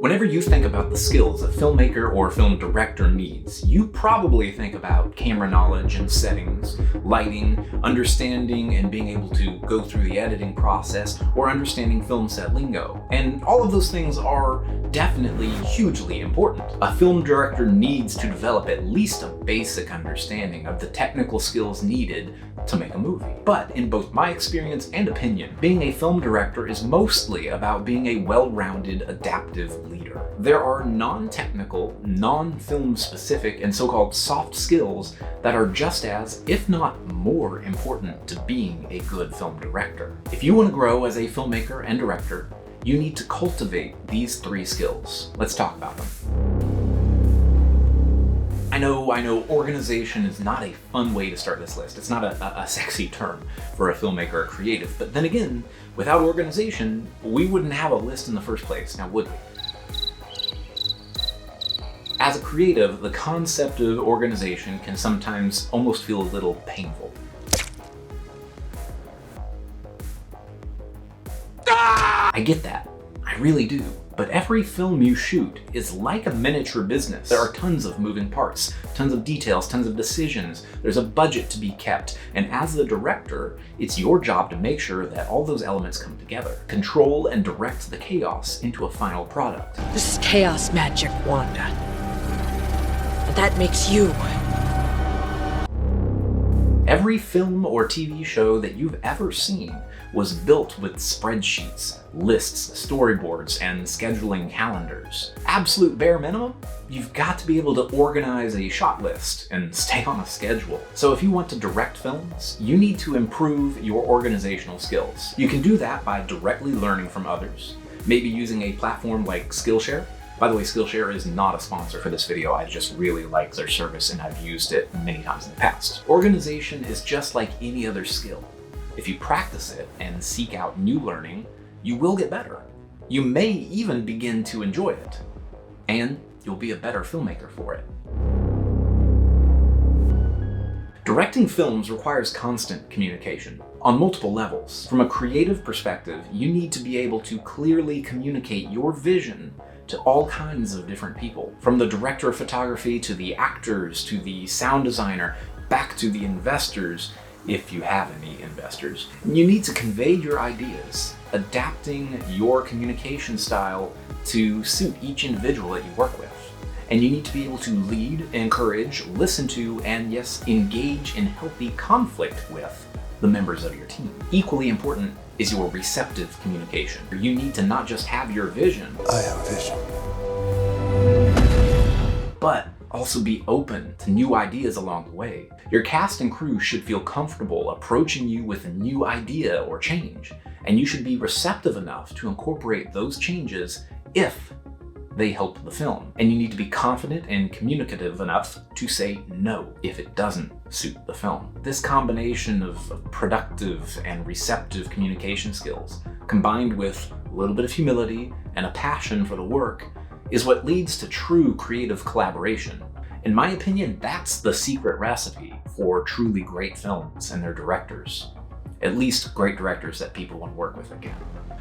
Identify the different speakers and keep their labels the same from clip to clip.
Speaker 1: Whenever you think about the skills a filmmaker or film director needs, you probably think about camera knowledge and settings, lighting, understanding and being able to go through the editing process, or understanding film set lingo. And all of those things are definitely hugely important. A film director needs to develop at least a basic understanding of the technical skills needed to make a movie. But in both my experience and opinion, being a film director is mostly about being a well-rounded, adaptive leader. There are non-technical, non-film specific, and so-called soft skills that are just as, if not more important to being a good film director. If you want to grow as a filmmaker and director, you need to cultivate these 3 skills. Let's talk about them. I know, organization is not a fun way to start this list. It's not a sexy term for a filmmaker or creative, but then again, without organization, we wouldn't have a list in the first place, now would we? As a creative, the concept of organization can sometimes almost feel a little painful. I get that, I really do. But every film you shoot is like a miniature business. There are tons of moving parts, tons of details, tons of decisions. There's a budget to be kept. And as the director, it's your job to make sure that all those elements come together. Control and direct the chaos into a final product.
Speaker 2: This is chaos magic, Wanda. And that makes you.
Speaker 1: Every film or TV show that you've ever seen was built with spreadsheets, lists, storyboards, and scheduling calendars. Absolute bare minimum, you've got to be able to organize a shot list and stay on a schedule. So if you want to direct films, you need to improve your organizational skills. You can do that by directly learning from others, maybe using a platform like Skillshare. By the way, Skillshare is not a sponsor for this video. I just really like their service and I've used it many times in the past. Organization is just like any other skill. If you practice it and seek out new learning, you will get better. You may even begin to enjoy it, and you'll be a better filmmaker for it. Directing films requires constant communication on multiple levels. From a creative perspective, you need to be able to clearly communicate your vision to all kinds of different people. From the director of photography to the actors to the sound designer, back to the investors, if you have any investors. You need to convey your ideas, adapting your communication style to suit each individual that you work with. And you need to be able to lead, encourage, listen to, and yes, engage in healthy conflict with the members of your team. Equally important is your receptive communication. You need to not just have your vision.
Speaker 3: I have a vision.
Speaker 1: But also be open to new ideas along the way. Your cast and crew should feel comfortable approaching you with a new idea or change, and you should be receptive enough to incorporate those changes if they help the film. And you need to be confident and communicative enough to say no if it doesn't suit the film. This combination of productive and receptive communication skills, combined with a little bit of humility and a passion for the work, is what leads to true creative collaboration. In my opinion, that's the secret recipe for truly great films and their directors. At least great directors that people want to work with again.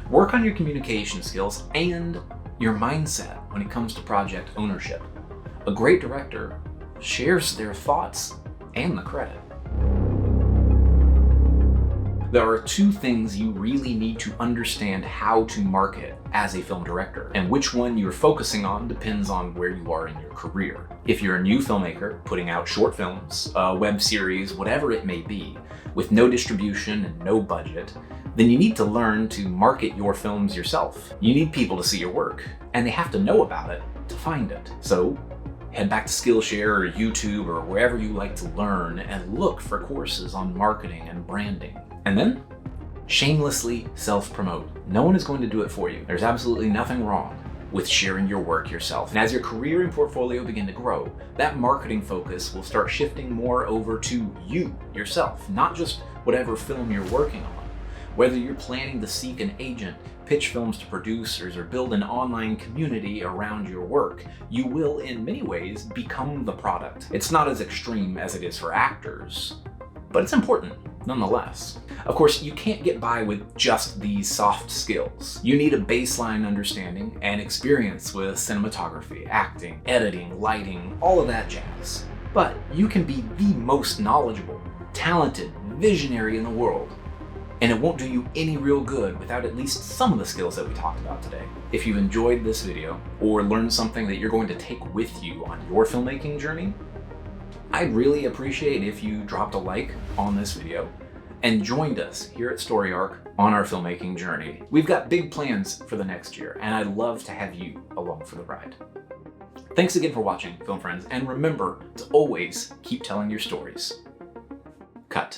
Speaker 1: Work on your communication skills and your mindset when it comes to project ownership. A great director shares their thoughts and the credit. There are 2 things you really need to understand how to market as a film director, and which one you're focusing on depends on where you are in your career. If you're a new filmmaker putting out short films, a web series, whatever it may be, with no distribution and no budget, then you need to learn to market your films yourself. You need people to see your work, and they have to know about it to find it. So head back to Skillshare or YouTube or wherever you like to learn and look for courses on marketing and branding. And then, shamelessly self-promote. No one is going to do it for you. There's absolutely nothing wrong with sharing your work yourself. And as your career and portfolio begin to grow, that marketing focus will start shifting more over to you, yourself, not just whatever film you're working on. Whether you're planning to seek an agent, pitch films to producers, or build an online community around your work, you will, in many ways, become the product. It's not as extreme as it is for actors, but it's important. nonetheless. Of course, you can't get by with just these soft skills. You need a baseline understanding and experience with cinematography, acting, editing, lighting, all of that jazz. But you can be the most knowledgeable, talented, visionary in the world, and it won't do you any real good without at least some of the skills that we talked about today. If you've enjoyed this video or learned something that you're going to take with you on your filmmaking journey, I'd really appreciate if you dropped a like on this video and joined us here at Story Arc on our filmmaking journey. We've got big plans for the next year, and I'd love to have you along for the ride. Thanks again for watching, film friends, and remember to always keep telling your stories.